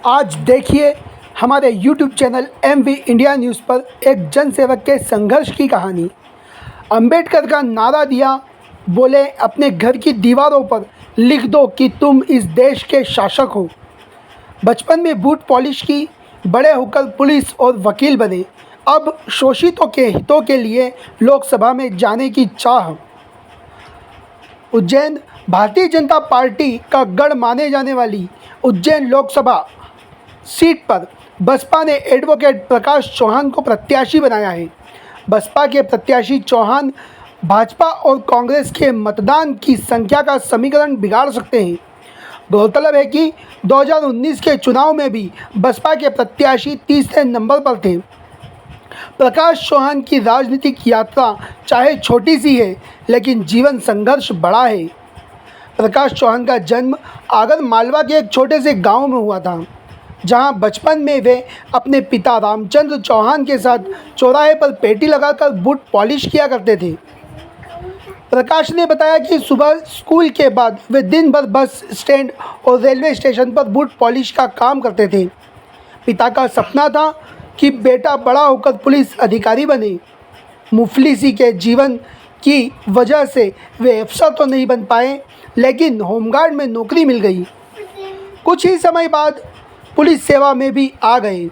आज देखिए हमारे YouTube channel MV India news पर एक जनसेवक के संघर्ष की कहानी। अंबेडकर का नारा दिया, बोले अपने घर की दीवारों पर लिख दो कि तुम इस देश के शासक हो। बचपन में बूट पॉलिश की, बड़े होकर पुलिस और वकील बने। अब शोषितों के हितों के लिए लोकसभा में जाने की चाह। उज्जैन भारतीय जनता पार्टी का गढ़ माने जाने वाली उज्जैन लोकसभा सीट पर बसपा ने एडवोकेट प्रकाश चौहान को प्रत्याशी बनाया है। बसपा के प्रत्याशी चौहान भाजपा और कांग्रेस के मतदान की संख्या का समीकरण बिगाड़ सकते हैं। गौरतलब है कि 2019 के चुनाव में भी बसपा के प्रत्याशी तीसरे नंबर पर थे। प्रकाश चौहान की राजनीतिक यात्रा चाहे छोटी सी है, लेकिन जीवन संघर्ष बड़ा है। प्रकाश चौहान का जन्म आगर मालवा के एक छोटे से गांव में हुआ था, जहां बचपन में वे अपने पिता रामचंद्र चौहान के साथ चौराहे पर पेटी लगाकर बूट पॉलिश किया करते थे। प्रकाश ने बताया कि सुबह स्कूल के बाद वे दिन भर बस स्टैंड और रेलवे स्टेशन पर बूट पॉलिश का काम करते थे। पिता का सपना था कि बेटा बड़ा होकर पुलिस अधिकारी बने। मुफलिसी के जीवन की वजह से वे अफसर तो नहीं बन पाए, लेकिन होमगार्ड में नौकरी मिल गई। कुछ ही समय बाद पुलिस सेवा में भी आ गए।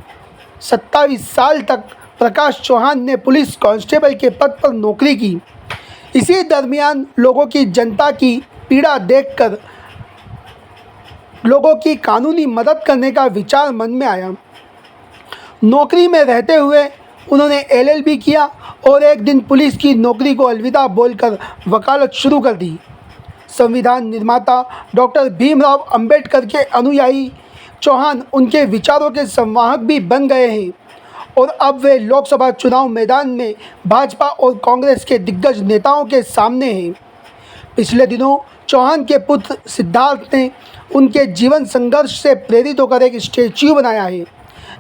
27 साल तक प्रकाश चौहान ने पुलिस कांस्टेबल के पद पर नौकरी की। इसी दरमियान लोगों की जनता की पीड़ा देखकर लोगों की कानूनी मदद करने का विचार मन में आया। नौकरी में रहते हुए उन्होंने LLB किया और एक दिन पुलिस की नौकरी को अलविदा बोलकर वकालत शुरू कर दी। संविधान निर्माता डॉक्टर भीमराव अंबेडकर के अनुयायी चौहान उनके विचारों के संवाहक भी बन गए हैं और अब वे लोकसभा चुनाव मैदान में भाजपा और कांग्रेस के दिग्गज नेताओं के सामने हैं। पिछले दिनों चौहान के पुत्र सिद्धार्थ ने उनके जीवन संघर्ष से प्रेरित होकर एक स्टैच्यू बनाया है,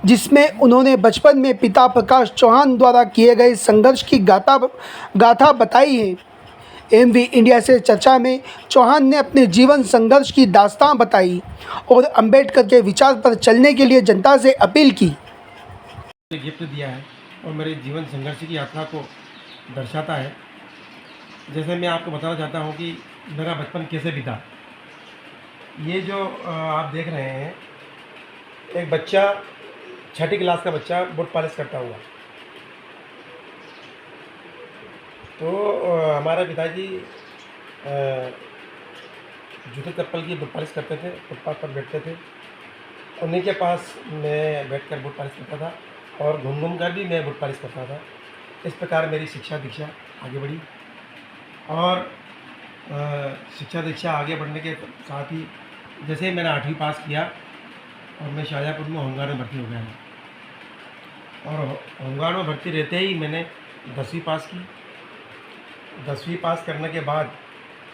जिसमें उन्होंने बचपन में पिता प्रकाश चौहान द्वारा किए गए संघर्ष की गाथा बताई है। MV इंडिया से चर्चा में चौहान ने अपने जीवन संघर्ष की दास्तां बताई और अंबेडकर के विचार पर चलने के लिए जनता से अपील की। गिफ्ट दिया है और मेरे जीवन संघर्ष की यात्रा को दर्शाता है। जैसे मैं आपको बताना चाहता हूँ कि मेरा बचपन कैसे बीता। ये जो आप देख रहे हैं, एक बच्चा 6ठी क्लास का बच्चा बूट पॉलिश करता हुआ। तो हमारे पिताजी जूते चप्पल की बूट पॉलिश करते थे, फुटपाथ पर बैठते थे। उन्हीं के पास मैं बैठकर बूट पॉलिश करता था और घूम घूम कर भी मैं बूट पॉलिश करता था। इस प्रकार मेरी शिक्षा दीक्षा आगे बढ़ी और शिक्षा दीक्षा आगे बढ़ने के साथ ही जैसे ही मैंने 8वीं पास किया और मैं शाहजहाँपुर में होमगार्ड में भर्ती हो गया और होमगार्ड में भर्ती रहते ही मैंने 10वीं पास की। 10वीं पास करने के बाद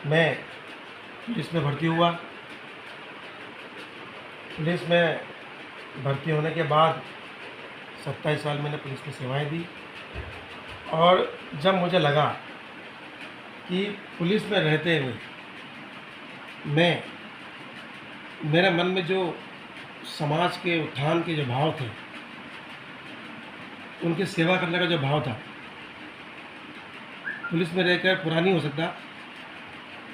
मैं पुलिस में भर्ती हुआ। पुलिस में भर्ती होने के बाद 27 साल मैंने पुलिस की सेवाएं दी और जब मुझे लगा कि पुलिस में रहते हुए मेरे मन में जो समाज के उत्थान के जो भाव थे, उनकी सेवा करने का जो भाव था, पुलिस में रहकर पूरा नहीं हो सकता,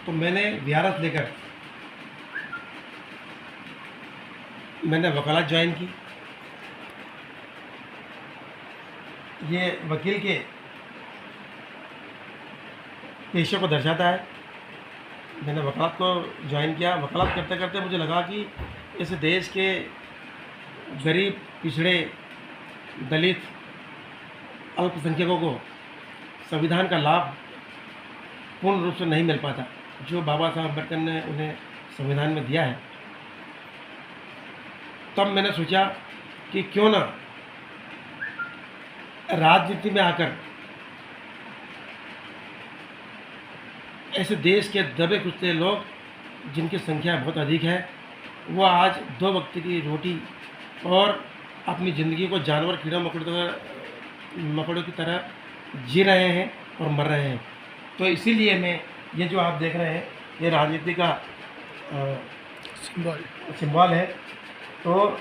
तो मैंने VRF लेकर मैंने वकालत ज्वाइन की। ये वकील के पेशे को दर्शाता है। मैंने वकालत को ज्वाइन किया। वकालत करते करते मुझे लगा कि इस देश के गरीब, पिछड़े, दलित, अल्पसंख्यकों को संविधान का लाभ पूर्ण रूप से नहीं मिल पाता जो बाबा साहब अम्बेडकर ने उन्हें संविधान में दिया है। तब मैंने सोचा कि क्यों ना राजनीति में आकर ऐसे देश के दबे कुचले लोग जिनकी संख्या बहुत अधिक है, वो आज 2 वक्त की रोटी और अपनी ज़िंदगी को जानवर, कीड़ा मकोड़ों की तरह जी रहे हैं और मर रहे हैं। तो इसीलिए मैं ये जो आप देख रहे हैं, ये राजनीति का सिंबल है। तो